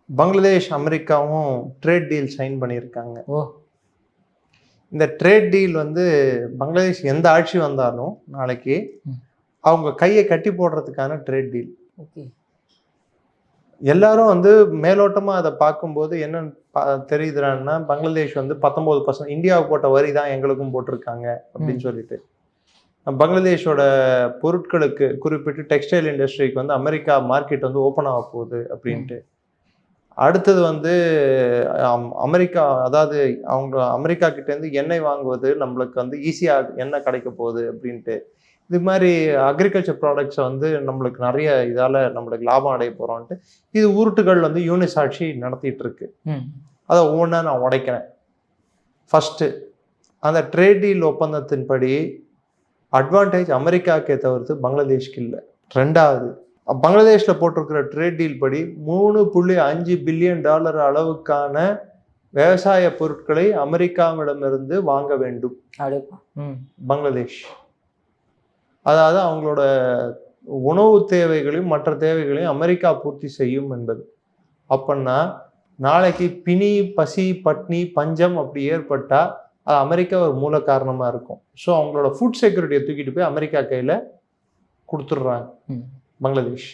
பங்களாதேஷ் அமெரிக்காவும் trade deal sign பண்ணியிருக்காங்க. ஓ. இந்த ட்ரேட் டீல் வந்து பங்களாதேஷ் எந்த ஆட்சி வந்தாலும் நாளைக்கு அவங்க கையை கட்டி போடுறதுக்கான ட்ரேட் டீல். ஓகே. எல்லாரும் வந்து மேலோட்டமா அதை பார்க்கும்போது என்ன தெரியுதுன்னா, பங்களாதேஷ் வந்து 19% இந்தியாவுக்கு போட்ட வரி தான் எங்களுக்கும் போட்டிருக்காங்க அப்படின்னு சொல்லிட்டு. பங்களாதேஷோட பொருட்களுக்கு குறிப்பிட்டு டெக்ஸ்டைல் இண்டஸ்ட்ரிக்கு வந்து அமெரிக்கா மார்க்கெட் வந்து ஓப்பன் ஆக போகுது அப்படின்ட்டு. அடுத்தது வந்து அமெரிக்கா, அதாவது அவங்க அமெரிக்கா கிட்டேருந்து எண்ணெய் வாங்குவது நம்மளுக்கு வந்து ஈஸியாக எண்ணெய் கிடைக்க போகுது அப்படின்ட்டு. இது மாதிரி அக்ரிகல்ச்சர் ப்ராடக்ட்ஸை வந்து நம்மளுக்கு நிறைய இதால் நம்மளுக்கு லாபம் அடைய போகிறோன்ட்டு இது உருட்டுகள் வந்து யூனிஸ் ஆட்சி நடத்திட்டு இருக்கு. அதை ஒவ்வொன்றா நான் உடைக்கிறேன். ஃபஸ்ட்டு, அந்த ட்ரேட் டீல் ஒப்பந்தத்தின்படி அட்வான்டேஜ் அமெரிக்காவுக்கே தவிர்த்து பங்களாதேஷ்க்கு இல்லை. ரெண்டாவது, பங்களாதேஷில் போட்டிருக்கிற ட்ரேட் டீல் படி $3.5 பில்லியன் அளவுக்கான விவசாய பொருட்களை அமெரிக்காவிடமிருந்து வாங்க வேண்டும் பங்களாதேஷ். அதாவது அவங்களோட உணவு தேவைகளையும் மற்ற தேவைகளையும் அமெரிக்கா பூர்த்தி செய்யும் என்பது. அப்படின்னா நாளைக்கு பிணி, பசி, பட்னி, பஞ்சம் அப்படி ஏற்பட்டால் அது அமெரிக்கா ஒரு மூல காரணமாக இருக்கும். ஸோ அவங்களோட ஃபுட் செக்யூரிட்டியை தூக்கிட்டு போய் அமெரிக்கா கையில் கொடுத்துட்றாங்க பங்களாதேஷ்.